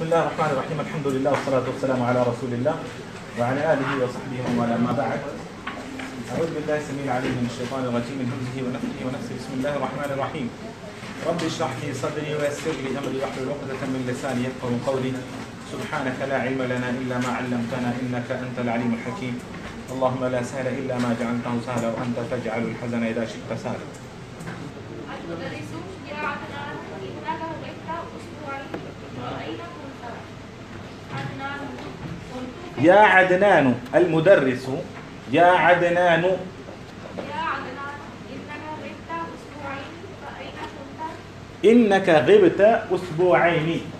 بسم الله الرحمن الرحيم. الحمد لله والصلاة والسلام على رسول الله وعلى آله وصحبه ومن ما بعد. أعوذ بالله السميع العليم من الشيطان الرجيم من همزه ونفخه ونفسه. بسم الله الرحمن الرحيم. رب اشرح لي صدري ويسر لي أمري واحلل عقدة من لساني يفقهوا قولي. سبحانك لا علم لنا إلا ما علمتنا إنك أنت العليم الحكيم. اللهم لا سهل إلا ما جعلته سهلا وأنت تجعل الحزن إذا شئت سهلا. يا عدنان المدرس يا عدنان إنك غبت أسبوعين.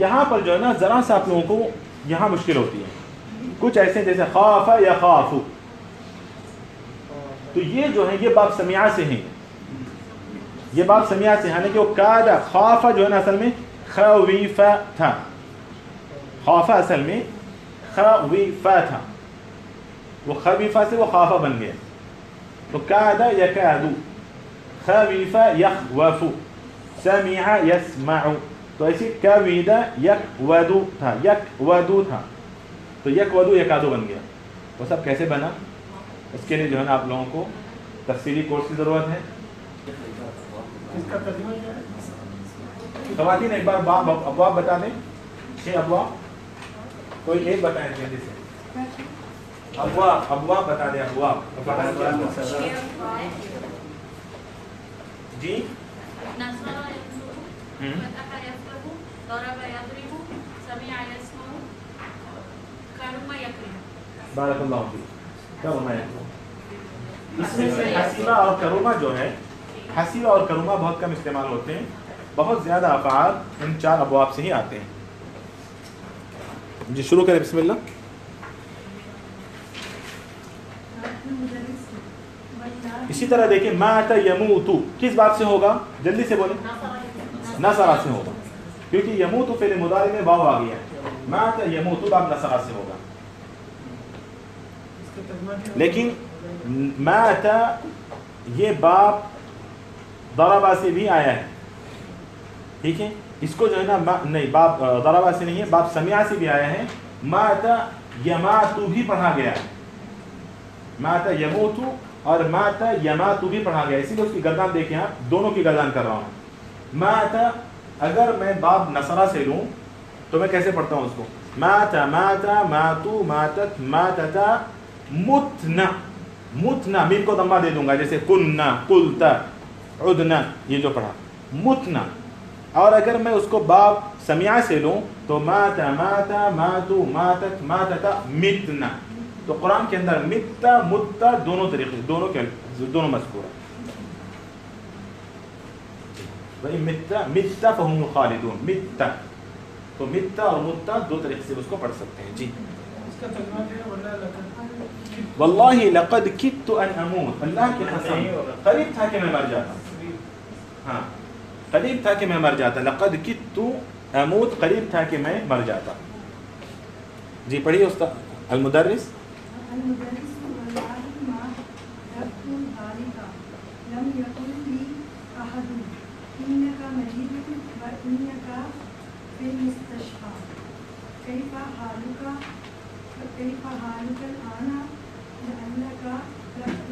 یہاں پر جو ہے نا ذرا سا آپ لوگوں کو یہاں مشکل ہوتی ہے، کچھ ایسے جیسے خاف یا خاف، تو یہ جو ہے یہ باب سمیعہ سے ہیں، یہ باب سمیعہ سے، حالانکہ وہ کادا خاف جو ہے نا اصل میں خویف تھا، خوف اصل میں خویف تھا، وہ خبیفہ سے وہ خافہ بن گیا، تو کادا یکادو، خویف یخوف، سمع یسمع، تو ایسی کویدہ یکودو تھا، یکودو تھا، تو یکودو یکادو بن گیا، وہ سب کیسے بنا؟ اس کے لیے جو ہے نا آپ لوگوں کو تفصیلی کورس کی ضرورت ہے۔ اس کا ترجمہ کیا ہے؟ خواتین ایک بار ابواب بتا دیں، 6 ابواب، کوئی ایک بتائیں جلدی سے، ابواب بتا دیں، ابواب جی۔ بارک اللہ فیک، کرما یکرم، اس میں سے حسیبہ اور کرومہ جو ہے، حسیبہ اور کرومہ بہت کم استعمال ہوتے ہیں، بہت زیادہ افعال ان 4 ابواب سے ہی آتے ہیں۔ جی شروع کریں، بسم اللہ۔ اسی طرح دیکھیں مات یموت کس بات سے ہوگا؟ جلدی سے بولیں، نصرہ سے ہوگا، کیونکہ یموت فعل مضارع میں واو آ گیا ہے، مات یموت باب نصرہ سے ہوگا۔ لیکن مات یہ باب ضربہ سے بھی آیا ہے، ٹھیک ہے، اس کو جو ہے نا نہیں، باب ضربہ سے نہیں ہے، باب سمیعہ سے بھی آیا ہے، مات یماتو بھی پڑھا گیا ہے، مات یموتو اور مات یماتو بھی پڑھا گیا، اسی لیے اس کی گردان دیکھیں آپ، دونوں کی گردان کر رہا ہوں۔ مات اگر میں باب نصرہ سے لوں تو میں کیسے پڑھتا ہوں اس کو؟ مات ماتا ماتو ماتت ماتتا متنا، متنا میم کو ضمہ دے دوں گا، جیسے کننا قلتا عدنا، یہ جو پڑھا متنا۔ اور اگر میں اس کو باب سمیعہ سے لوں تو ماتا ماتا ماتو ماتت ماتتا متنا، تو قرآن کے اندر متا متا دونوں طریقے، دونوں مذکور ہیں، وہی متا متا فہم الخالدون، متا، تو متا اور متا 2 طریقے سے اس کو پڑھ سکتے ہیں۔ جی اس کا ترجمہ کیا ہے؟ واللہ لقد کدت ان اموت، اللہ کی قسم قریب تھا کہ میں مر جاتا، ہاں قریب تھا کہ میں مر جاتا، لقد کدت اموت قریب تھا کہ میں مر جاتا۔ جی پڑھیے استاد المدرس۔ المدرس والله ما ربط ذلك لم يقل لي أحد إنك مريض وإنك في المستشفى كيف حالك الآن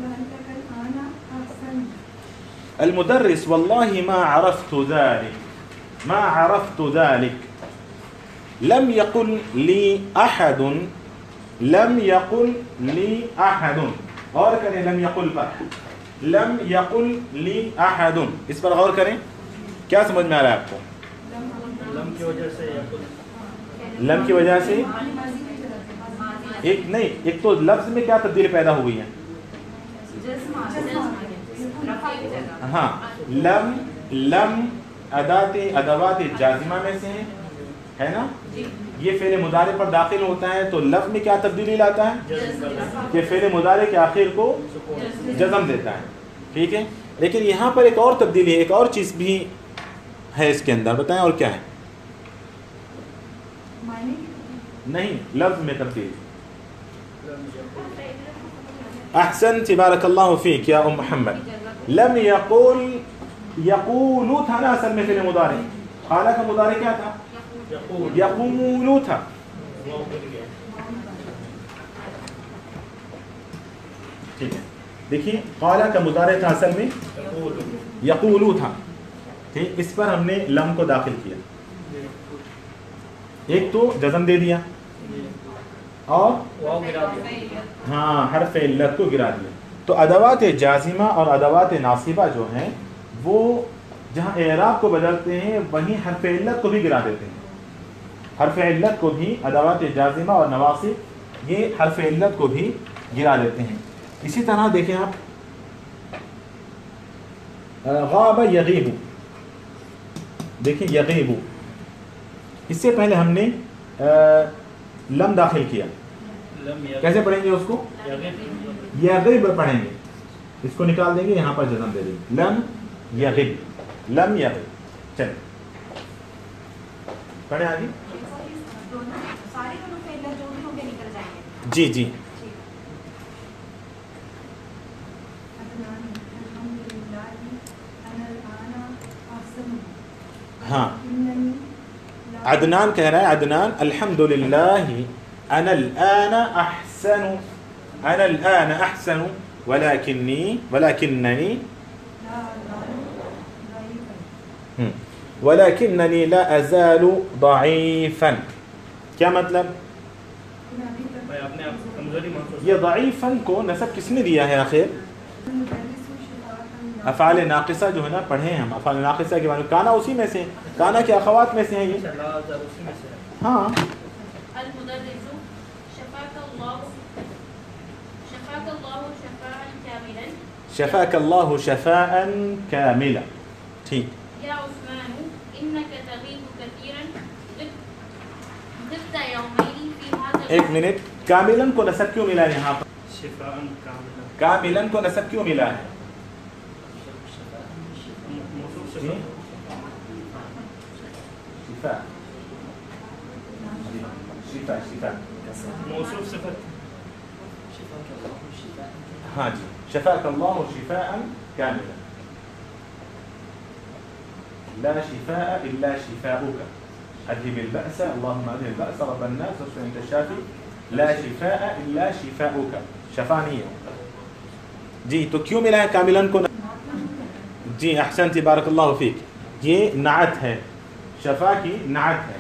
لعلك الآن أحسن. المدرس والله ما عرفت ذلك، ما عرفت ذلك، لم يقل لي أحد، لم يقل لي أحد، غور کریں لم يقل پر، لم يقل لي أحد، اس پر غور کریں، کیا سمجھ میں آ رہا ہے آپ کو؟ لم کی وجہ سے لم کی وجہ سے ایک نہیں، ایک تو لفظ میں کیا تبدیلی پیدا ہوئی ہے؟ ہاں لم، لم ادوات جازمہ میں سے ہے نا، یہ فعل مضارع پر داخل ہوتا ہے تو لفظ میں کیا تبدیلی لاتا ہے کہ فعل مضارع کے آخر کو جزم دیتا ہے، ٹھیک ہے۔ لیکن یہاں پر ایک اور تبدیلی ہے، ایک اور چیز بھی ہے اس کے اندر، بتائیں اور کیا ہے؟ نہیں، لفظ میں تبدیلی۔ احسنت بارک اللہ فیک یا ام محمد، لم یقول، یقولو تھا نا اصل میں فعل مضارع، قال کا مضارع کیا تھا؟ یقولو تھا، ٹھیک ہے۔ دیکھیے قال کا مضارع تھا اصل میں یقولو تھا، ٹھیک، اس پر ہم نے لم کو داخل کیا، ایک تو جزم دے دیا اور ہاں حرف علت کو گرا دیا، تو ادوات جازمہ اور ادوات ناصبہ جو ہیں وہ جہاں اعراب کو بدلتے ہیں وہیں حرف علت کو بھی گرا دیتے ہیں، حرف علت کو بھی ادوات جازمہ اور نواصب یہ حرف علت کو بھی گرا دیتے ہیں۔ اسی طرح دیکھیں آپ غاب یغیب، دیکھیں یغیب، اس سے پہلے ہم نے لم داخل کیا، لم یا کیسے پڑھیں گے اس کو؟ یغب پڑھیں گے، اس کو نکال دیں گے، یہاں پر جزم دے دیں گے، لم یغب، لم یغب. چلیں پڑھیں آگے. سارے دونوں فعل جو بھی ہوں گے نکل جائیں گے. جی جی ہاں عدنان کہہ رہا ہے، عدنان الحمدللہ انا الان احسن، انا الان احسن ولكنني لا ازال ضعيفا. کیا مطلب؟ بھائی آپ نے آپ کمزوری محسوس یہ ضعیفا کو نسب کس نے دیا ہے آخر؟ افعال ناقصہ جو ہے نا پڑھے ہیں ہم، افعال ناقصہ کے بارے میں کانا اسی میں سے، کانا کے اخوات میں سے ہیں یہ. اسی میں سے ہے. ہاں المدرس شفاك الله شفاء كاملا. شفاك الله شفاء كاملا. ٹھیک. يا عثمان إنك تغيب كثيرا غبت يومين في هذا ایک منٹ، کاملن کو نسب کیوں ملا ہے یہاں پر؟ شفاء کاملا، کاملن کو نسب کیوں ملا ہے؟ موصوف جی؟ صفت، شفا شفا موصوف صفت. ہاں جی، شفاك الله شفاء كاملا لا شفاء الا شفاؤك اذهب البأس اللهم اذهب البأس رب الناس واشف انت الشافي لا شفاء الا شفاؤك. شفا نہیں ہے جی. تو کیوں ملا ہے کاملن کو؟ جی احسنت بارک اللہ فیک، یہ نعت ہے، شفا کی نعت ہے.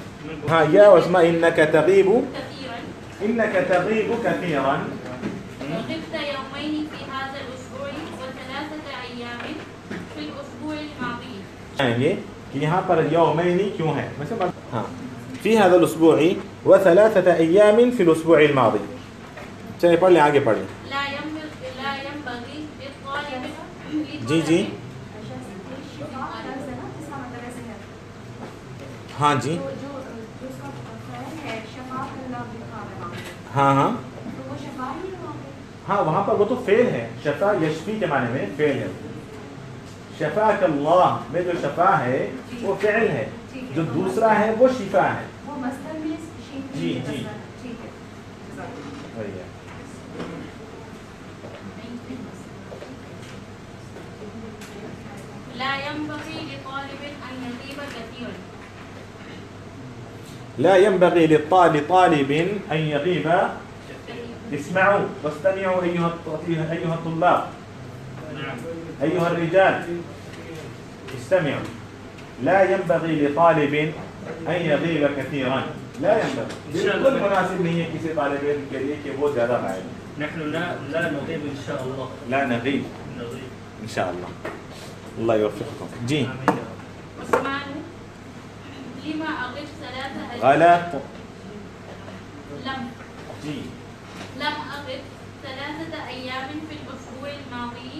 ہاں یا عثمان انك تغيب كثيرا كثيرا غبت يومين في هذا الأسبوع وثلاثة أيام في الأسبوع الماضي. آئیں گے کہ یہاں پر یومین کیوں ہے؟ ہاں فی هذا الاسبوع وثلاثة ايام في الاسبوع الماضي. چلے پڑھ لیں، آگے پڑھ لیں. لا ينبغي للطالب جی جی شفا لفظ ہے نا جس کا مطلب ایسے ہے، ہاں جی جو اس کا فعل ہے شفا اللہ لکھا ہے وہاں پہ، ہاں ہاں تو وہ شفا ہی ہے وہاں پہ. ہاں وہاں پر وہ تو فعل ہے، شفا یشفی کے معنی میں فعل ہے. شفاک اللہ میں جو شفا ہے وہ فعل ہے، جو دوسرا ہے وہ شفا ہے. وہ مصدر میں جی جی ٹھیک ہے. وہی ہے. لا ينبغي لطالب أن يغيب كثيرا. لا ينبغي للطالب ان يغيب. اسمعوا واستمعوا ايها الطلاب ايها الرجال استمعوا. لا ينبغي لطالب ان يغيب كثيرا. لا ينبغي، بالکل مناسب نہیں ہے کسی طالب علم کے لیے کہ وہ زیادہ غائب. نحن لا نغيب ان شاء الله. لا نغيب نغيب ان شاء الله. الله يوفقكم. جی آمين. عثمان لما أغب ثلاثة أيام. غلط. جی لم أغب ثلاثة أيام في الأسبوع الماضي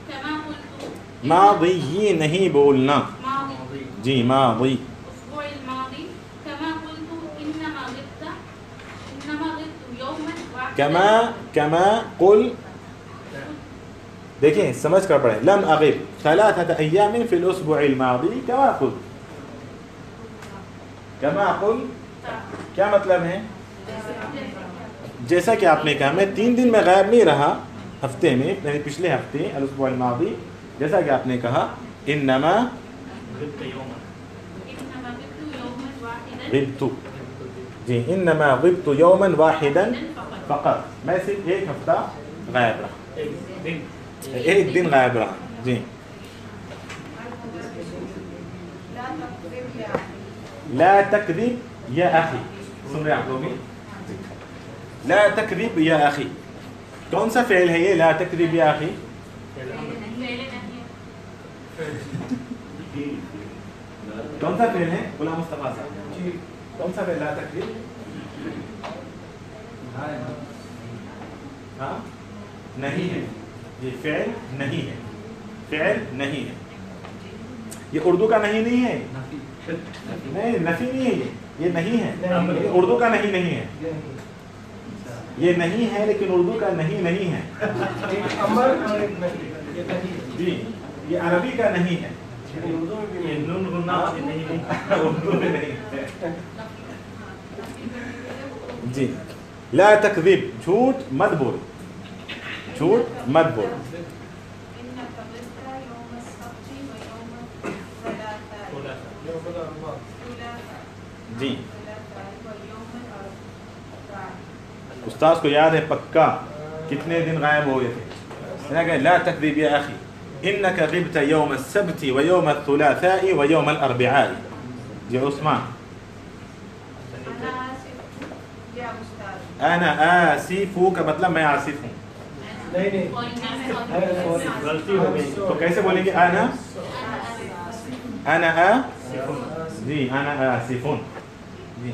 كما قلت. ماضی نہیں بولنا. ماضي جی ماضی. الأسبوع الماضي كما قلت إنما غبت يوما واحدا. كما قل. دیکھیں سمجھ کر پڑھیں. لم اغب ثلاثة ايام في الاسبوع الماضي كما قل. كما قل کیا مطلب ہے؟ جیسا کہ آپ نے کہا میں 3 دن میں غائب نہیں رہا ہفتے میں، یعنی پچھلے ہفتے الاسبوع الماضی، جیسا کہ آپ نے کہا انما غبت يوما. غبت. جی انما غبت يوما واحدا فقط. میں صرف ایک ہفتہ غائب رہا، ایک دن غائب رہا. جی لا تكذب يا اخي. سن رہے آپ لوگ؟ لا تكذب يا اخي کون سا فعل ہے یہ؟ لا تكذب يا اخي کون سا فعل ہے؟ غلام مصطفیٰ صاحب کون سا فعل؟ لا تكذب. ہاں نہیں ہے، یہ فعل نہیں ہے، فعل نہیں ہے. یہ اردو کا نہیں ہے، نہیں نفی نہیں ہے، یہ یہ نہیں ہے، لیکن اردو کا نہیں نہیں ہے، یہ نہیں ہے لیکن اردو کا نہیں نہیں ہے. جی یہ عربی کا نہیں ہے، اردو میں نہیں ہے. جی لا تکذب، جھوٹ مت بول، جھوٹ مت بول. جی استاذ کو یاد ہے پکا کتنے دن غائب ہو گئے تھے. لا تکذب یا اخی انك غبت يوم السبت ويوم الثلاثاء ويوم الاربعاء. جی عثمان انا آسف کا مطلب میں آصف ہوں. غلطی ہو گئی تو کیسے بولیں گے؟ انا جی انا آسف. جی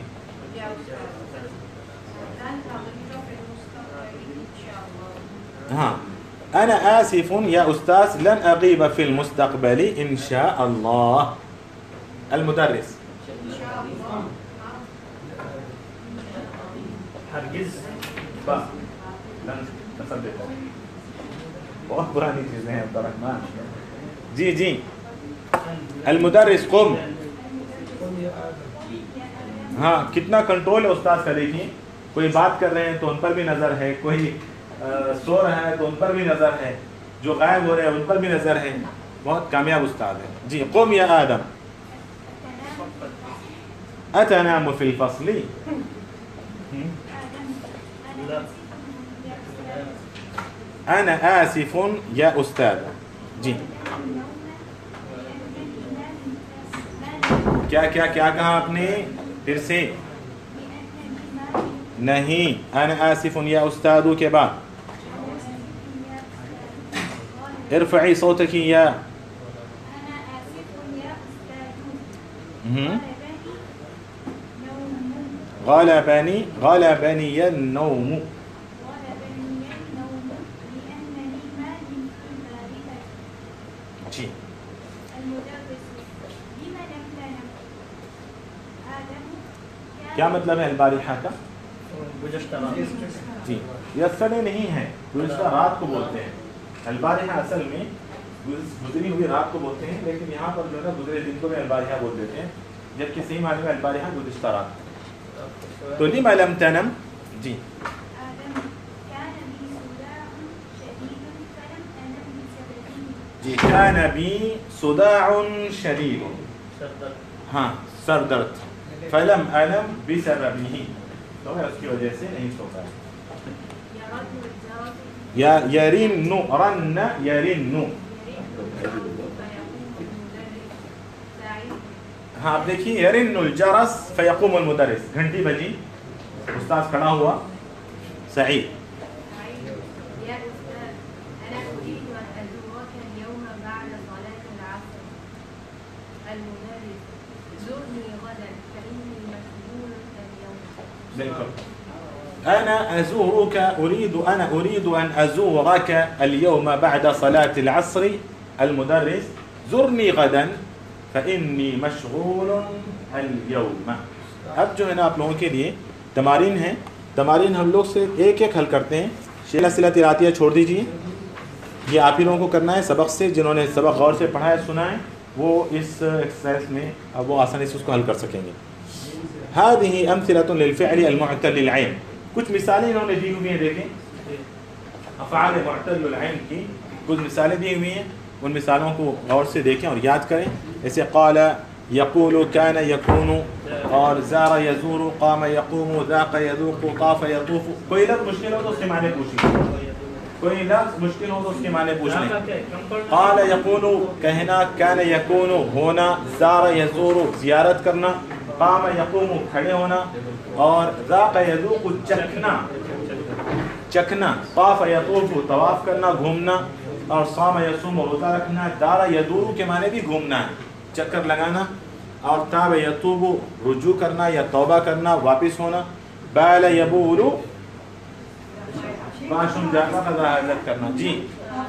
ہاں انا آسف یا استاذ لن اغیب فی المستقبل ان شاء اللہ. المدرس ہرگز بہت پرانی چیزیں ہیں عبد الرحمن. جی جی المدرس قم. ہاں کتنا کنٹرول ہے استاذ کا. دیکھیے کوئی بات کر رہے ہیں تو ان پر بھی نظر ہے، کوئی سو رہا ہے تو ان پر بھی نظر ہے، جو غائب ہو رہے ہیں ان پر بھی نظر ہے. بہت کامیاب استاد ہے. جی قم یا آدم. اتنام فی الفصل. انا آسف یا استاد. جی کیا کیا کیا کہا آپ نے؟ پھر سے نہیں. انا آسف یا استاد کے بعد ارفعی صوتك یا غلبني النوم. جی کیا مطلب ہے البارحہ کا؟ گزشتہ رات. جی یسرے نہیں ہے، گزشتہ رات کو بولتے ہیں. البارحہ اصل میں گزری ہوئی رات کو بولتے ہیں، لیکن یہاں پر جو ہے نا گزرے دن کو بھی البارحہ بول دیتے ہیں، جبکہ صحیح معنی میں البارحہ گزشتہ رات. تو لم لم تنم. جی جی كان بي صداع شديد. ہاں سر درد. فلم أنم بسببه، تو میں اس کی وجہ سے نہیں سو پایا. یا يرن رن يرن. ہاں آپ دیکھیے يرن الجرس فيقوم المدرس. گھنٹی بجی، استاذ کھڑا ہوا. سعید أنا أزورك أريد أن أزورك اليوم بعد صلاة العصر. المدرس زرني غدا فإني مشغول اليوم. اب جو ہے نا آپ لوگوں کے لیے تمارین ہیں، تمارین ہم لوگ سے ایک ایک حل کرتے ہیں. شیلا صلۃ العطیہ چھوڑ دیجیے، یہ آپ ہی لوگوں کو کرنا ہے. سبق سے جنہوں نے سبق غور سے پڑھا ہے سنا ہے وہ اس ایکسرسائز میں اب وہ آسانی سے اس کو حل کر سکیں گے. هذه امثلة للفعل المعتل العين. کچھ مثالیں انہوں نے دی ہوئی ہیں، دیکھیں افعال معتل العین کی کچھ مثالیں دی ہوئی ہیں. ان مثالوں کو غور سے دیکھیں اور یاد کریں. جیسے قال یقول، کان یکون، اور زار یزور، قام یقوم، ذاق یذوق، طاف یطوف. کوئی لفظ مشکل ہو تو اس کے معنی پوچھیں، کوئی لفظ مشکل ہو تو اس کے معنی پوچھ لیں. قال یقول کہنا، کان یکون ہونا، زار یزور زیارت کرنا، قام یقوم کھڑے ہونا، اور ذاق یذوق چکھنا چکھنا، طاف یطوف طواف کرنا گھومنا، اور صام یصوم روزہ رکھنا. دار یدور کے معنی بھی گھومنا ہے، چکر لگانا. اور تاب یتوب رجوع کرنا یا توبہ کرنا، واپس ہونا. بال یبول معصوم جانا قضا حاجت کرنا. جی طواف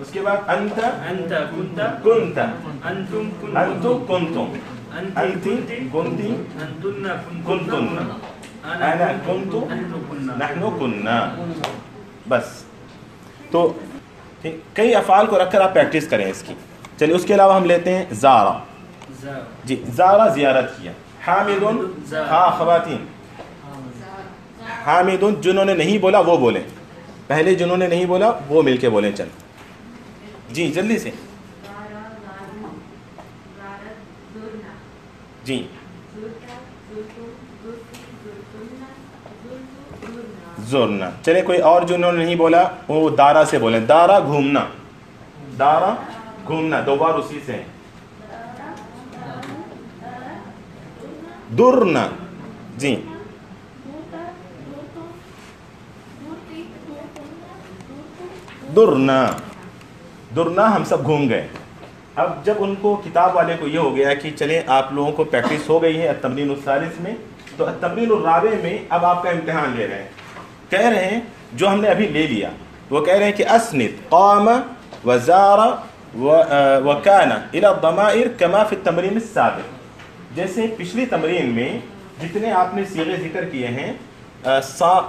اس کے بعد انت انت كنت کنت انتم انتم کنتم انت انت کنتی انتن کنتن انا کنت نحن کننا. بس تو کئی افعال کو رکھ کر آپ پریکٹس کریں اس کی. چلیے اس کے علاوہ ہم لیتے ہیں زارا. جی زارا زیارت کیا. حامدن ہاں خواتین حامدن جنہوں نے نہیں بولا وہ بولیں. پہلے جنہوں نے نہیں بولا وہ مل کے بولیں. چل جی جلدی سے. جی زورنا. چلے کوئی اور جنہوں نے نہیں بولا وہ دارا سے بولیں. دارا گھومنا. دارا گھومنا دو بار اسی سے. درنا. جی درنا. درنا ہم سب گھوم گئے. اب جب ان کو کتاب والے کو یہ ہو گیا کہ چلیں آپ لوگوں کو پریکٹس ہو گئی ہے التمرین الثالث میں, تو التمرین الرابع میں اب آپ کا امتحان لے رہے ہیں. کہہ رہے ہیں جو ہم نے ابھی لے لیا وہ کہہ رہے ہیں کہ اسند قام وزار وکان الى الضمائر كما في التمرین السابق. جیسے پچھلی تمرین میں جتنے آپ نے صیغے ذکر کیے ہیں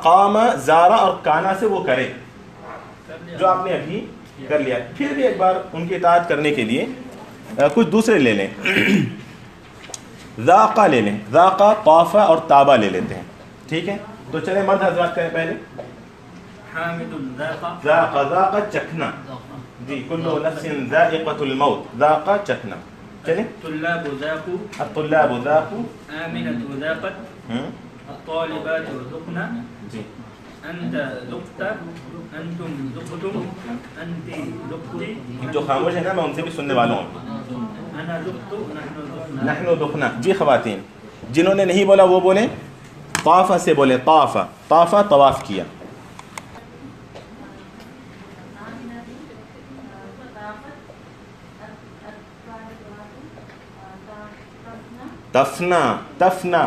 قام زارا اور کانا سے وہ کریں جو آپ نے ابھی کر لیا. پھر بھی ایک بار ان کی اطاعت کرنے کے لیے کچھ دوسرے لے لیں. ذاقہ لے لیں. ذاقہ قافہ اور تابہ لے لیتے ہیں. ٹھیک ہے تو چلیں مرد حضرات کریں پہلے. حامد ذاقہ ذاقہ ذاقہ چکھنا. جی کل نفس ذائقۃ الموت. ذاقہ چکھنا. چلیں. طلاب ذاقوا الطلاب ذاقوا. آمنة ذاقت الطالبات ذقنا جی انت ذقت انتم ذقتم انت ذقتی جو خاموش ہے نا میں ان سے بھی سننے والا ہوں. انا ذقت نحن ذقنا. نحن دخنا. جی خواتین جنہوں نے نہیں بولا وہ بولیں. طافہ سے بولیں. طافہ. طافہ طواف کیا. تفنا. تفنا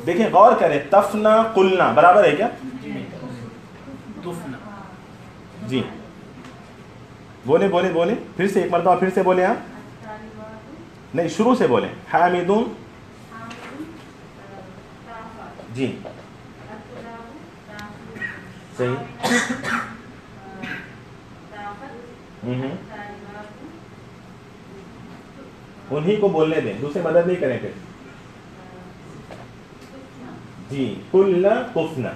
دیکھیں غور کریں. تفنا قلنا برابر ہے کیا؟ طفنا. جی بولیں بولیں بولیں پھر سے ایک مرتبہ پھر سے بولیں. آپ نہیں شروع سے بولیں. حامدون. جی صحیح. انہی کو بولنے دیں دوسرے مدد نہیں کریں. پھر جی قلنا قفنا.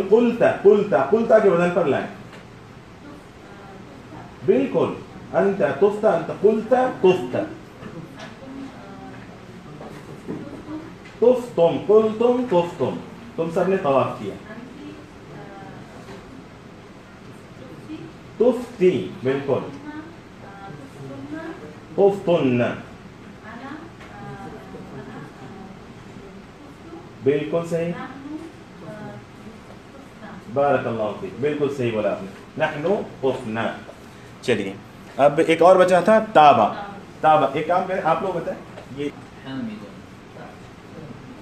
قلتا قلتا قلتا کے وزن پر لائیں. بالکل. انت طفت انت قلتا طفت. طفتم قلتم طفتم. تم سب نے طواف کیا. طفتی بالکل. طفتن بالکل صحیح. بارک اللہ فیک بالکل صحیح بولا آپ نے. نحن طفنا. چلیے اب ایک اور بچا تھا تابا. تابا ایک کام کریں آپ لوگ بتائیں. یہ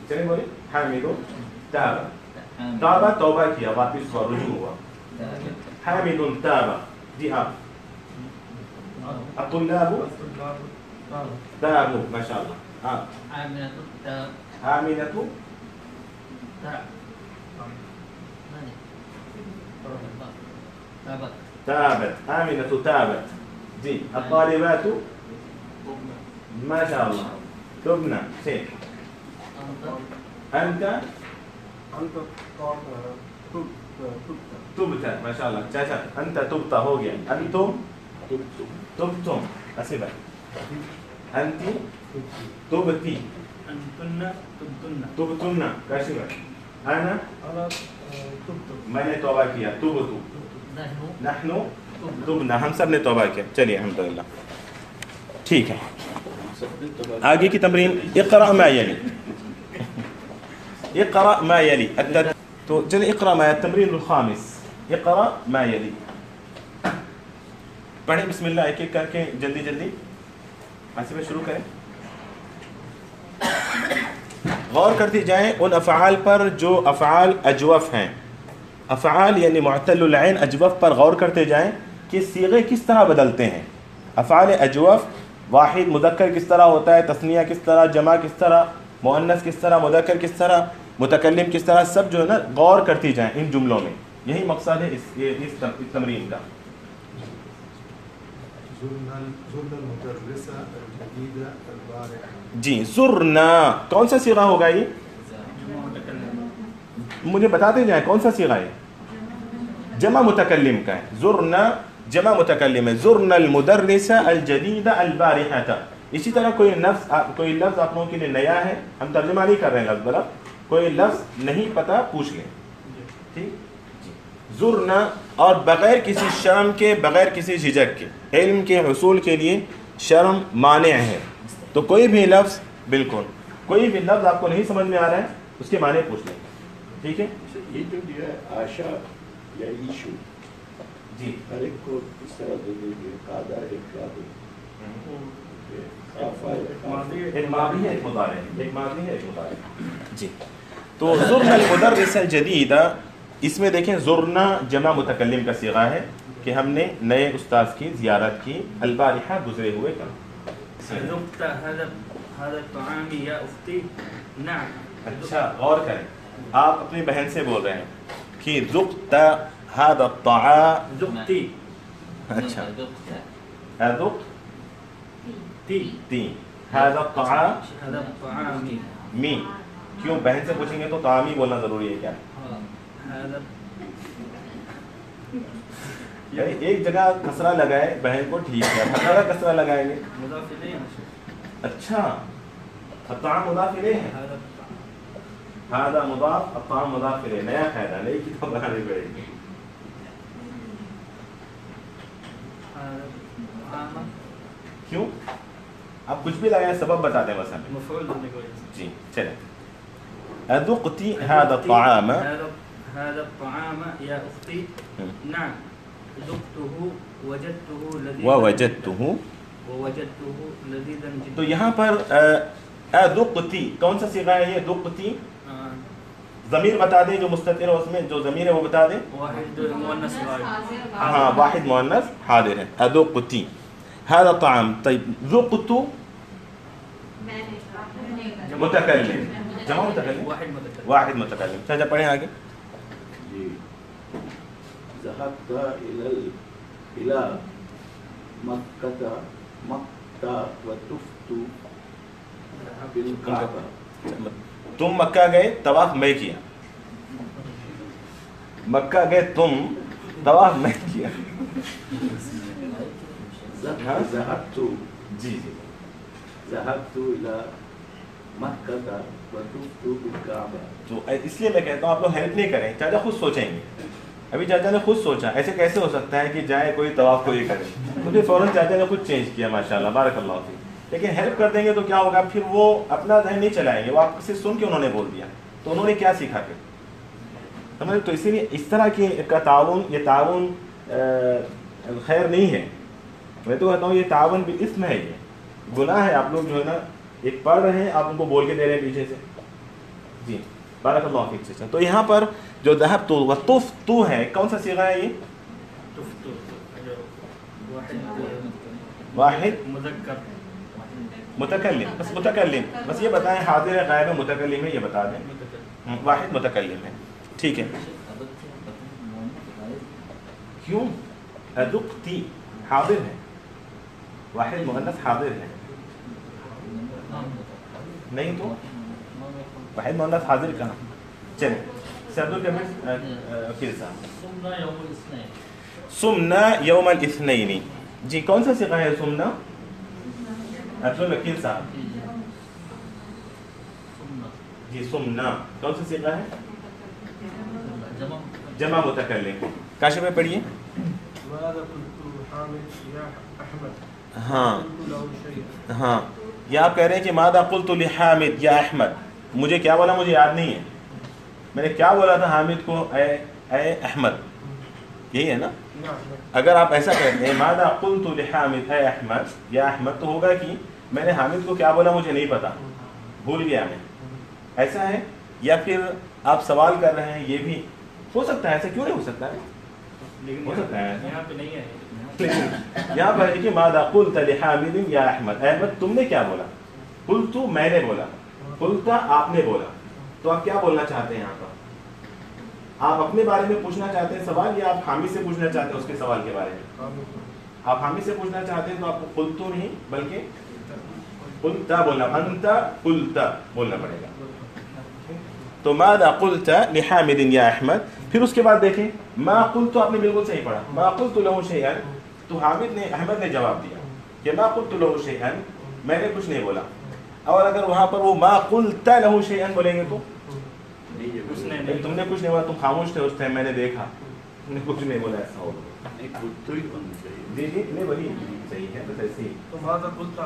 چلیں بولے. حامد تابا. تابا توبہ کیا واپس ہوا رجوع ہوا. حامد تابا. جی آپ الطلاب تابوا ما شاء اللہ. آمنة تابت. آمنة تابت. جی الطالبات ما شاء الله تبنى. شيء أنت تبت ما شاء الله. چاچا أنت تبت ہو گیا. أنتم تبتم. أسيبا أنت تبتي. انتن تبتن. تبتن. كاشفة أنا میں نے توبہ کیا. تبتو. نحن تبنا. ہم سب نے توبہ کیا. چلیے الحمدللہ ٹھیک ہے. آگے کی تمرین اقرأ ما یلی. اقرأ ما یلی. تو چلیے اقرأ ما التمرین الخامس. اقرأ ما یلی. پڑھیں بسم اللہ ایک ایک کر کے جلدی جلدی. ایسے میں شروع کریں. غور کرتی جائیں ان افعال پر جو افعال اجوف ہیں. افعال یعنی معتل العین اجوف پر غور کرتے جائیں کہ صیغے کس طرح بدلتے ہیں. افعال اجوف واحد مذکر کس طرح ہوتا ہے, تثنیہ کس طرح, جمع کس طرح, مؤنث کس طرح, مذکر کس طرح, متکلم کس طرح, سب جو ہے نا غور کرتی جائیں ان جملوں میں. یہی مقصد ہے اس تمرین کا. جی زرنا کون سا صیغہ ہوگا یہ؟ مجھے بتاتے جائیں کون سا صیغہ ہے؟ جمع متکلم کا ہے. زرنا جمع متکلم ہے. زرنا المدرس الجدید البارحہ. اسی طرح کوئی لفظ آپ لوگوں کے لیے نیا ہے, ہم ترجمہ نہیں کر رہے ہیں لفظ بلا, کوئی لفظ نہیں پتہ پوچھ لیں. ٹھیک, زرنا اور بغیر کسی شرم کے, بغیر کسی جھجک کے, علم کے حصول کے لیے شرم مانع ہے. تو کوئی بھی لفظ, بالکل کوئی بھی لفظ آپ کو نہیں سمجھ میں آ رہا ہے اس کے معنی پوچھ لیں. ٹھیک ہے, یہ جو دیا ہے آشا یا ایشو, جی ہر ایک کو اس طرح دے دیجیے. قادر ایک قادر, ایک ماضی ہے ایک مضارع ہے, ایک ماضی ہے ایک مضارع. جی تو زرنا المدرس الجدید, اس میں دیکھیں زرنا جمع متکلم کا صیغہ ہے کہ ہم نے نئے استاذ کی زیارت کی. البارحہ گزرے ہوئے کل. ذقت هذا الطعام يا اختي؟ نعم. اچھا غور کریں, آپ اپنی بہن سے بول رہے ہیں کہ ذقت هذا الطعام. ذقتي. اچھا ذقت تی هذا الطعام. هذا الطعام. می کیوں بہن سے پوچھیں گے تو طعام ہی بولنا ضروری ہے کیا؟ هذا یعنی ایک جگہ کسرہ لگائے بہن کو, ٹھیک ہے, ہر جگہ کسرہ لگائیں گے. مضاف الیہ. اچھا الطعام مضاف الیہ ہے, هذا مضاف, الطعام مضاف الیہ. نیا قاعدہ نئی کتاب بنانی پڑے گی. کیوں آپ کچھ بھی لگائیں, سبب بتا دیں بس ہمیں. مفعول به. جی چلیں. اذقتی هذا الطعام. هذا الطعام يا اختي؟ نعم. ذقته وجدته لذيذا. ووجدته لذيذا جدا. تو یہاں پر اذقتی کون سا صیغہ ہے یہ؟ ذقتی ضمیر بتا دیں جو مستتر ہے, اس میں جو ضمیر ہے وہ بتا دیں. واحد مؤنث غائب. ہاں واحد مؤنث حاضر ہے. اذقتی هذا الطعام. طيب ذقت متکلم, جمع متکلم, واحد متکلم. چاچا پڑھیں آگے. جی ذهبت الى مکہ مکہ وطفت بالکعبہ. تم مکہ گئے, طواف میں کیا. مکہ گئے تم, طواف میں کیا. ذهبت جی جی ذهبت الى مکہ وطفت بالکعبہ. تو اس لیے میں کہتا ہوں آپ لوگ ہیلپ نہیں کریں, چاچا خود سوچیں گے. ابھی چاچا نے خود سوچا, ایسے کیسے ہو سکتا ہے کہ جائے کوئی طواف کو یہ کرے, تو پھر فوراً چاچا نے خود چینج کیا. ماشاءاللہ بارک اللہ فیک. لیکن ہیلپ کر دیں گے تو کیا ہوگا, پھر وہ اپنا ذہن نہیں چلائیں گے, وہ آپ سے سن کے انہوں نے بول دیا تو انہوں نے کیا سیکھا پھر, سمجھ. تو اسی لیے اس طرح کا تعاون, یہ تعاون خیر نہیں ہے. میں تو کہتا ہوں یہ تعاون بھی اسم ہے, یہ گناہ ہے. آپ لوگ جو ہے نا ایک پڑھ رہے ہیں, آپ ان کو بول کے دے رہے ہیں پیچھے سے. جی بارک اللہ فیک سے. تو یہاں پر جو ذهبت وطفت ہے, کون سا صیغہ ہے یہ؟ واحد مذکر متکلم. بس متکلم, بس یہ بتائیں حاضر ہے غائب ہے متکلم ہے, یہ بتا دیں. واحد متکلم ہے. ٹھیک ہے. کیوں اذقتی حاضر ہے, واحد مؤنث حاضر ہے. نہیں تو واحد مؤنث حاضر کہاں. چلیں سعد الجمیل پھر صاحب. سمنا یوم الاثنین. جی کون سا صیغہ ہے سمنا؟ عبد الوکیل صاحب. جی سمنا کون سا صیغہ ہے؟ جمع متکلم. کاشف میں پڑھیے. ہاں ہاں, یہ آپ کہہ رہے ہیں کہ ماذا قلت لحامد یا احمد, مجھے کیا بولا مجھے یاد نہیں ہے. میں نے کیا بولا تھا حامد کو, اے احمد, یہی ہے نا. اگر آپ ایسا کہتے ہیں ماذا قلت لحامد اے احمد یا احمد, تو ہوگا کہ میں نے حامد کو کیا بولا مجھے نہیں پتا, بھول گیا میں. ایسا ہے، یا پھر آپ سوال کر رہے ہیں، یہ بھی ہو سکتا ہے، ایسا کیوں نہیں ہو سکتا ہے؟ لیکن ہو سکتا ہے یہاں پہ نہیں ہے. یہاں پر دیکھیے ماذا قلت لحامد یا احمد، احمد تم نے کیا بولا؟ قلت میں نے بولا، قلت آپ نے بولا. تو آپ کیا بولنا چاہتے ہیں یہاں پر؟ آپ اپنے بارے میں پوچھنا چاہتے ہیں سوال، یا آپ حامد سے پوچھنا چاہتے ہیں اس کے سوال کے بارے میں؟ آپ حامد سے پوچھنا چاہتے ہیں تو آپ کو قلت نہیں بلکہ قلت بولنا، انت قلت بولنا پڑے گا. تو ماذا قلت لحامد یا احمد. پھر اس کے بعد دیکھیں ما قلت، آپ نے بالکل صحیح پڑھا، ما قلت له شيئا، تو حامد نے احمد نے جواب دیا کہ ما قلت له شيئا، میں نے کچھ نہیں بولا. اور اگر وہاں پر وہ ما قلت له شيئا بولیں گے تو اس نے تم نے کچھ نہیں بولا، تم خاموش تھے اس ٹائم، میں نے دیکھا تم نے کچھ نہیں بولا، ایسا ہوگا. جی جی نہیں وہی صحیح ہے، بس ایسے ہی. تو ماذا قلت،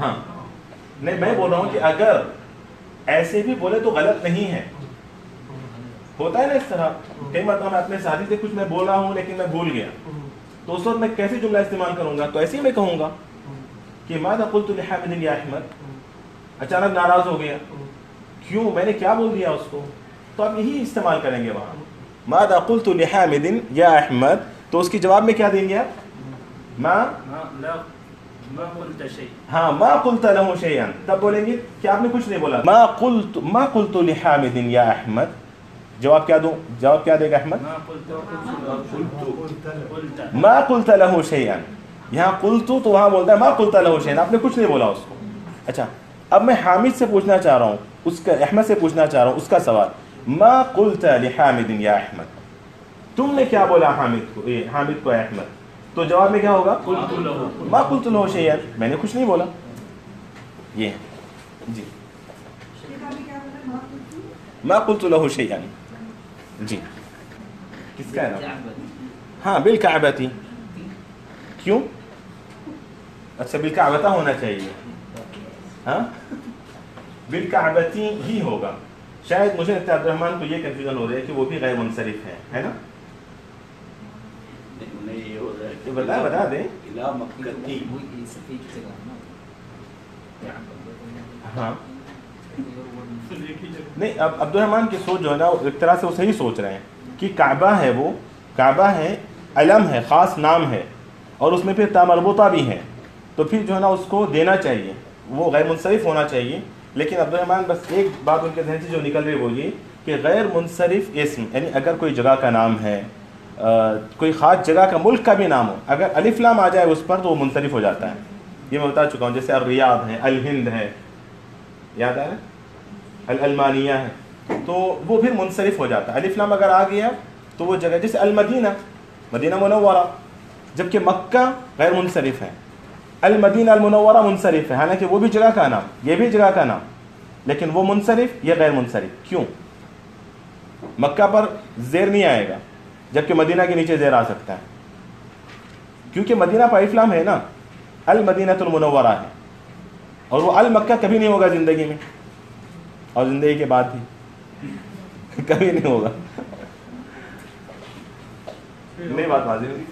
ہاں نہیں میں بول رہا ہوں کہ اگر ایسے بھی بولے تو غلط نہیں ہے. ہوتا ہے نا اس طرح کئی مرتبہ میں اپنے ساتھی سے کچھ میں بول رہا ہوں لیکن میں بھول گیا، تو اس وقت میں کیسے جملہ استعمال کروں گا؟ تو ایسے ہی میں کہوں گا کہ ماذا قلت لحامد یا احمد. اچانک ناراض ہو گیا، کیوں؟ میں نے کیا بول دیا اس کو؟ تو آپ یہی استعمال کریں گے وہاں ماذا قلت لحامد یا احمد. تو اس کی جواب میں کیا دیں گے آپ؟ ما قلت شيء. ہاں ما قلت له شيئا، تب بولیں گے کہ آپ نے کچھ نہیں بولا. ما قلت لحامد یا احمد. جواب کیا دوں؟ جواب کیا دے گا احمد؟ ما قلت له شيئا. یہاں قلت تو وہاں بولتا ہے ما قلت له شيئا، آپ نے کچھ نہیں بولا اس کو. اچھا اب میں حامد سے پوچھنا چاہ رہا ہوں، اس کا احمد سے پوچھنا چاہ رہا ہوں اس کا سوال. ما قلت لحامد یا احمد، تم نے کیا بولا حامد کو احمد؟ تو جواب میں کیا ہوگا؟ ما قلت له شيئا، میں نے کچھ نہیں بولا. یہ جی ما قلت له شيئا. جی کس کا ہے نا؟ ہاں بالکعبتی. کیوں؟ اچھا بالکعبتہ ہونا چاہیے، ہاں بالکعبتی ہی ہوگا. شاید مجھے لگتا ہے عبد الرحمن کو یہ کنفیوژن ہو رہا ہے کہ وہ بھی غیر منصرف ہے نا؟ بتا دیں. ہاں نہیں اب عبد الرحمن کی سوچ جو ہے نا ایک طرح سے وہ صحیح سوچ رہے ہیں کہ کعبہ ہے، وہ کعبہ ہے، علم ہے، خاص نام ہے، اور اس میں پھر تا مربوطہ بھی ہے، تو پھر جو ہے نا اس کو دینا چاہیے، وہ غیر منصرف ہونا چاہیے. لیکن عبد الرحمن بس ایک بات ان کے ذہن سے جو نکل رہی وہ یہ کہ غیر منصرف اسم، یعنی اگر کوئی جگہ کا نام ہے، کوئی خاص جگہ کا ملک کا بھی نام ہو، اگر الف لام آ جائے اس پر تو وہ منصرف ہو جاتا ہے. یہ میں بتا چکا ہوں، جیسے الریاض ہے، الہند ہے، یاد آ رہا ہے، الالمانیہ ہے، تو وہ پھر منصرف ہو جاتا ہے. الف لام اگر آ گیا تو وہ جگہ، جیسے المدینہ، مدینہ منورہ، جبکہ مکہ غیر منصرف ہے، المدینہ المنورہ منصرف ہے، حالانکہ وہ بھی جگہ کا نام، یہ بھی جگہ کا نام، لیکن وہ منصرف، یہ غیر منصرف. کیوں؟ مکہ پر زیر نہیں آئے گا جبکہ مدینہ کے نیچے زیر آ سکتا ہے، کیونکہ مدینہ پر الف لام ہے نا، المدینہ المنورہ ہے، اور وہ المکہ کبھی نہیں ہوگا زندگی میں، اور زندگی کے بعد بھی کبھی نہیں ہوگا. نہیں بات واضح ہوگی.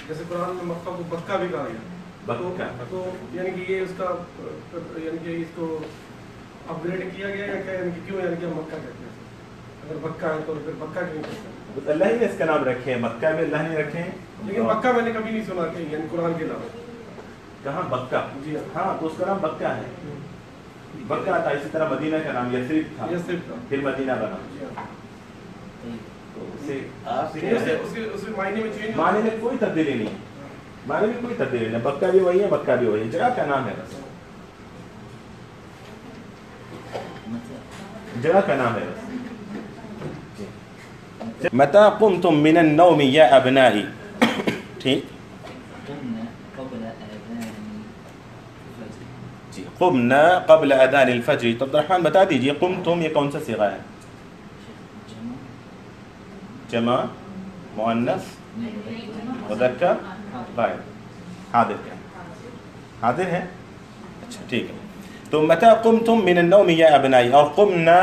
جیسے قرآن میں مکہ کو بکہ بھی کہا گیا، تو یعنی کہ یہ اس کا یعنی کہ اس کو اپ گریڈ کیا گیا یا کیا، یعنی کہ کیوں یعنی کہ مکہ کہتے ہیں؟ اگر بکہ ہے تو پھر بکہ کیوں کہتے ہیں؟ اللہ ہی نے اس کا نام رکھے ہیں، مکہ میں اللہ نے رکھے ہیں، لیکن مکہ میں نے کبھی نہیں سنا کہ یعنی قرآن کے نام کہاں بکہ. جی ہاں تو اس کا نام بکہ ہے، بکہ تھا. اسی طرح مدینہ کا نام یثرب تھا، پھر مدینہ بنا. معنی میں کوئی تبدیلی نہیں، معنی میں کوئی تبدیلی نہیں. بکہ بھی وہی ہے، مکہ بھی وہی ہے، جگہ کا نام ہے، بس جگہ کا نام ہے بس. متى قمتم من النوم یا ابنائی. ٹھیک جی، قمنا قبل اذان الفجر. تو عبد الرحمن بتا دیجئے قمتم یہ کون سا صیغہ ہے؟ جمع، مؤنث، مذکر، غائب. حاضر کیا حاضر ہے؟ اچھا ٹھیک ہے. تو متى قمتم من النوم یا ابنائی، اور قمنا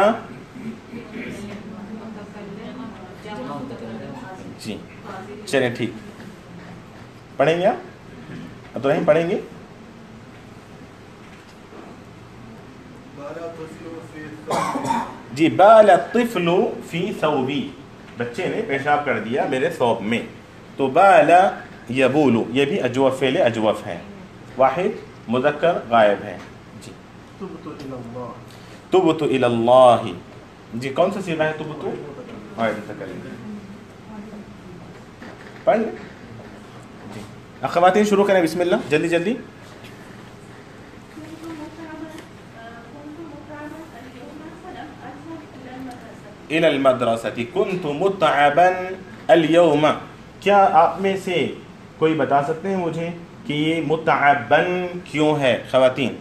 جی چلیں ٹھیک پڑھیں گے آپ عبد الرحیم پڑھیں گے. جی بال الطفل فی ثوبی، بچے نے پیشاب کر دیا میرے ثوب میں. تو بال یبول یہ بھی اجوف فعل اجوف ہے، واحد مذکر غائب ہے. جی تبت الى اللہ. تبت الی اللہ، جی کون سا صیغہ ہے تبت؟ غائب متکلم. پڑھ لیں. جی خواتین شروع کریں، بسم اللہ جلدی جلدی. الى المدرسة كنت متعبا اليوم. کیا آپ میں سے کوئی بتا سکتے ہیں مجھے کہ یہ متعبن کیوں ہے خواتین؟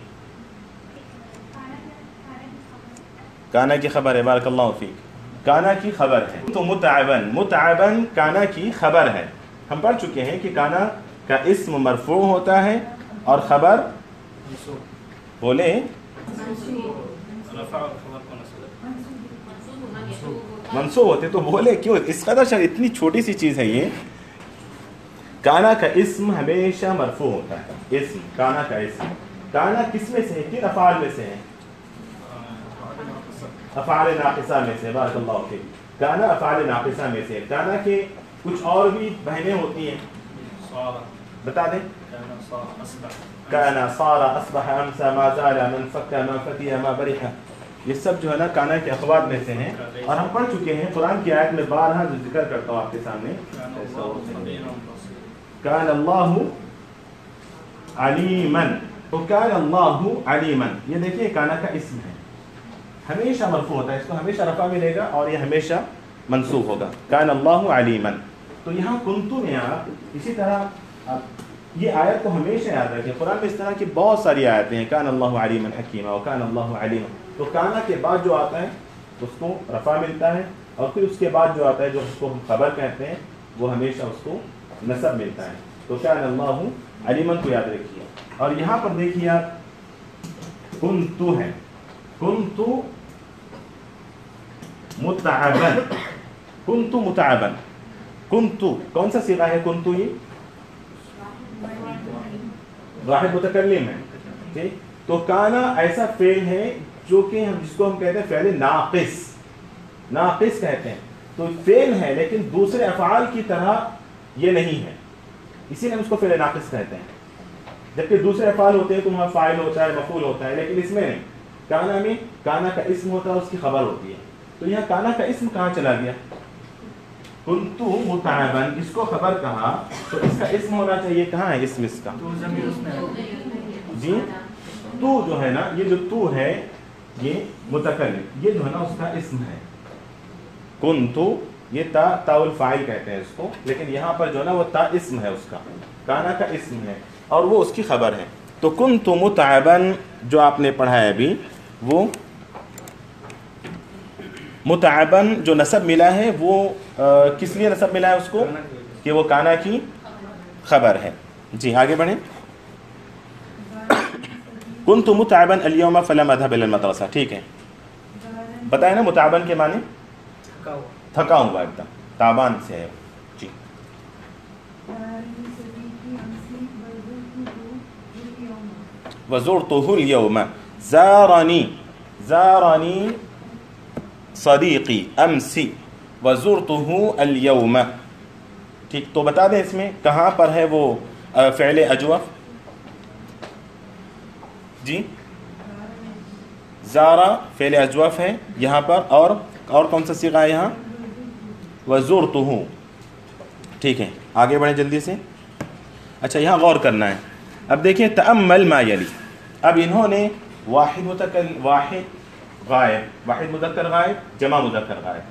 کانا کی خبر ہے، بارک اللہ فیک، کانا کی خبر ہے. تو متعبن، متعبن کانا کی خبر ہے. ہم پڑھ چکے ہیں کہ کانا کا اسم مرفوع ہوتا ہے اور خبر بولے منصوب ہوتے. تو بولے کیوں؟ اس قدر شاید اتنی چھوٹی سی چیز ہے یہ. کانا کا اسم ہمیشہ مرفوع ہوتا ہے. اسم کانا کا اسم، کانا کس میں سے ہے؟ کن افعال میں سے ہے؟ افعال ناقصہ میں سے. بارک اللہ فیک. کانا افعال ناقصہ میں سے. کانا کے کچھ اور بھی بہنیں ہوتی ہیں، بتا دیں. کانا صار اصبح امسى ما زال من فك ما فتي ما برح، یہ سب جو ہے نا کانا کے اخوات میں سے ہیں. اور ہم پڑھ چکے ہیں قرآن کی آیت میں بارہا جو ذکر کرتا ہوں آپ کے سامنے. کان اللہ علیما، تو کان اللہ علیما یہ دیکھیے کانا کا اسم ہے، ہمیشہ مرفوع ہوتا ہے، اس کو ہمیشہ رفع ملے گا اور یہ ہمیشہ منصوب ہوگا. کان اللہ علیما. تو یہاں کنتو میں آپ اسی طرح یہ آیت کو ہمیشہ یاد رکھیں. قرآن میں اس طرح کی بہت ساری آیتیں ہیں، کان اللہ علیما حکیما وکان اللہ علیما. تو کانا کے بعد جو آتا ہے اس کو رفع ملتا ہے، اور پھر اس کے بعد جو آتا ہے جو اس کو ہم خبر کہتے ہیں وہ ہمیشہ اس کو نصب ملتا ہے. تو کان اللہ علیمن کو یاد رکھیے. اور یہاں پر دیکھیے آپ کنتو ہے، کنتو متعبن، کنتو متعبن. کنتو کون سا صیغہ ہے؟ کنتو یہ واحد متکلم ہے. ٹھیک، تو کانا ایسا فعل ہے جو کہ ہم جس کو ہم کہتے ہیں فعل ناقص، ناقص کہتے ہیں. تو فعل ہے لیکن دوسرے افعال کی طرح یہ نہیں ہے، اسی لیے ہم اس کو فعل ناقص کہتے ہیں. جبکہ دوسرے افعال ہوتے ہیں تو وہاں فاعل ہوتا ہے، مفعول ہوتا ہے، لیکن اس میں نہیں. کانا میں کانا کا اسم ہوتا ہے، اس کی خبر ہوتی ہے. تو یہاں کانا کا اسم کہاں چلا گیا؟ کنتو متعبن، اس کو خبر کہا تو اس کا اسم ہونا چاہیے. کہاں ہے اسم اس کا؟ جی تو جو ہے نا، یہ جو تو ہے یہ متکلم، یہ جو ہے نا اس کا اسم ہے. کنتو یہ تا الفاعل کہتے ہیں اس کو، لیکن یہاں پر جو ہے نا وہ تا اسم ہے، اس کا کانا کا اسم ہے اور وہ اس کی خبر ہے. تو کنتو متعبن جو آپ نے پڑھا ہے ابھی، وہ متعبن جو نصب ملا ہے وہ کس لیے نصب ملا ہے اس کو؟ کہ وہ کانا کی خبر ہے. جی آگے بڑھیں. کنت متعبا اليوم فلم اذهب الى المدرسہ. ٹھیک ہے، بتائیں نا متعبن کے معنی؟ تھکا ہوا ایک دم، تعبان سے ہے. جی وزرته اليوم، زارني، زارني صدیقی امسی وزرته اليوم. ٹھیک، تو بتا دیں اس میں کہاں پر ہے وہ فعل اجوف؟ جی زارا فعل اجوف ہے یہاں پر، اور کون سا صیغہ ہے یہاں؟ وزرته. ٹھیک ہے آگے بڑھیں جلدی سے. اچھا یہاں غور کرنا ہے. اب دیکھیں تأمل ما یلی. اب انہوں نے واحد غائب، واحد مذکر غائب، جمع مذکر غائب،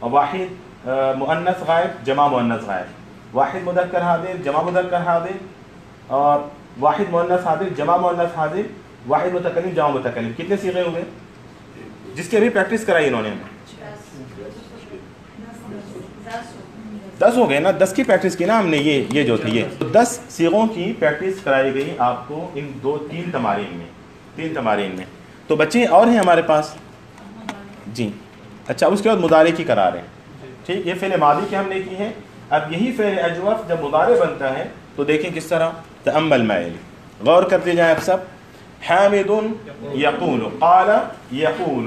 اور واحد مؤنث غائب، جمع مؤنث غائب، واحد مذکر حاضر، جمع مذکر حاضر، اور واحد مؤنث حاضر، جمع مؤنث حاضر، واحد متکلم، جمع متکلم. کتنے صیغے ہوئے جس کی ابھی پریکٹس کرائی انہوں نے؟ 10 ہو گئے نا. 10 کی پریکٹس کی نا ہم نے. یہ جو تھی یہ 10 صیغوں کی پریکٹس کرائی گئی آپ کو ان 3 تمارین میں. تو بچے اور ہیں ہمارے پاس. جی اچھا اس کے بعد مضارع کی کرا رہے ہیں. ٹھیک، یہ فعل ماضی کی ہم نے کی ہے. اب یہی فعل اجوف جب مضارع بنتا ہے تو دیکھیں کس طرح. تأمل ما یلی، غور کرتے جائیں آپ سب. حامد یقول، قال یقول،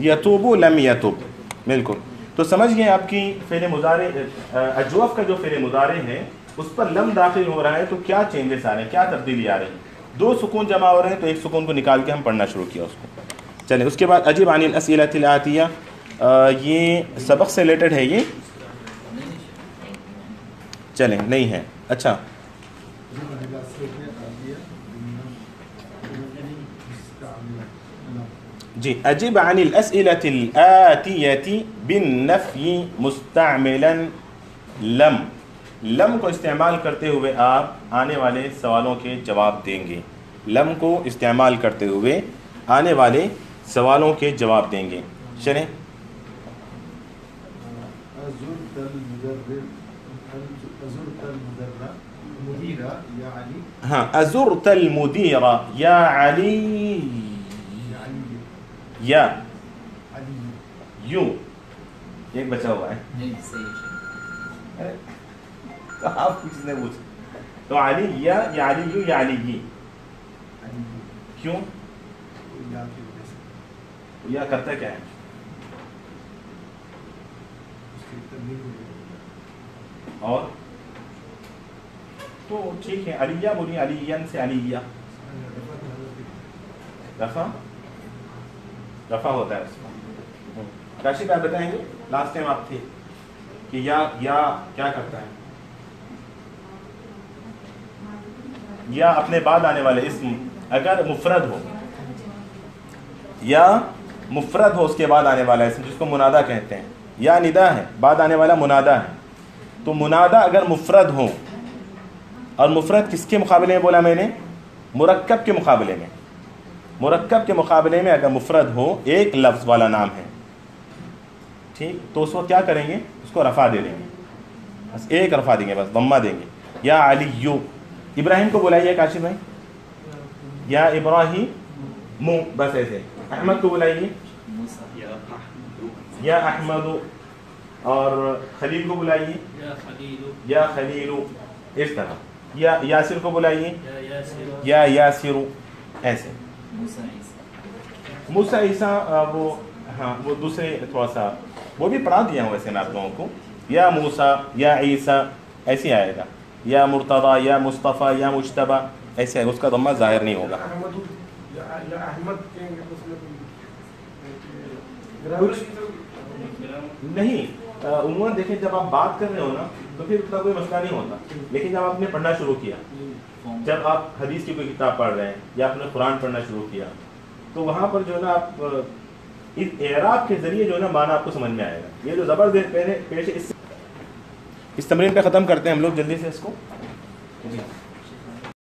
یتوبو لم یتوب، بالکل. تو سمجھ گئے آپ کی فعل مضارع اجوف کا جو فعل مضارع ہے اس پر لم داخل ہو رہا ہے تو کیا چینجز آ رہے ہیں، کیا تبدیلی آ رہی ہے. 2 سکون جمع ہو رہے ہیں تو 1 سکون کو نکال کے ہم پڑھنا شروع کیا اس کو. چلیں اس کے بعد اجب عن الاسئلۃ الآتیہ، یہ سبق سے ریلیٹڈ ہے یہ، چلیں نہیں ہے. اچھا جی، اجب عن الاسئلۃ الآتیہ بالنفی مستعملا لم. لم کو استعمال کرتے ہوئے آپ آنے والے سوالوں کے جواب دیں گے. لم کو استعمال کرتے ہوئے آنے والے سوالوں کے جواب دیں گے. چلیں ہاں، ازرت المدیر یا علی، یا یوں ایک بچا ہوا ہے آپ کس نے پوچھا تو علی یا علی یوں یا علی یہ کیوں یا کرتا کیا ہے؟ اور تو ٹھیک ہے علیہ بولی، علیین سے علیہ رفع ہوتا ہے اس کا. کاشف آپ بتائیں گے، لاسٹ ٹائم آپ تھے کہ یا کیا کرتا ہے؟ یا اپنے بعد آنے والے اسم اگر مفرد ہو، یا مفرد ہو اس کے بعد آنے والا اسم جس کو منادا کہتے ہیں، یا ندا ہے بعد آنے والا منادا ہے. تو منادا اگر مفرد ہو، اور مفرد کس کے مقابلے میں بولا میں نے؟ مرکب کے مقابلے میں. مرکب کے مقابلے میں اگر مفرد ہو، ایک لفظ والا نام ہے، ٹھیک، تو اس وقت کیا کریں گے؟ اس کو رفع دے دیں گے، بس ایک رفع دیں گے، بس ضمہ دیں گے. یا علیو، ابراہیم کو بلائیے کاشف بھائی، یا ابراہیم بس ایسے. احمد کو بلائیے یا احمد، اور خلیل کو بلائیے یا خلیل، اس طرح. یا یاسر کو بلائیے یا یاسر، ایسے. موسیٰ عیسیٰ وہ ہاں وہ دوسرے تھوڑا سا وہ بھی پڑھا دیا ہوں ویسے میں آپ لوگوں کو. یا موسیٰ یا عیسیٰ ایسے آئے گا، یا مرتضیٰ یا مصطفیٰ یا مجتبیٰ ایسے ہے، اس کا ضمہ ظاہر نہیں ہوگا. نہیں عموماً دیکھیں جب آپ بات کر رہے ہو نا تو پھر اتنا کوئی مسئلہ نہیں ہوتا، لیکن جب آپ نے پڑھنا شروع کیا، جب آپ حدیث کی کوئی کتاب پڑھ رہے ہیں یا آپ نے قرآن پڑھنا شروع کیا، تو وہاں پر جو ہے نا آپ اعراب کے ذریعے جو ہے نا معنی آپ کو سمجھ میں آئے گا. یہ جو زبردست پیش ہے اس تمرین پہ ختم کرتے ہیں ہم لوگ جلدی سے اس کو. جی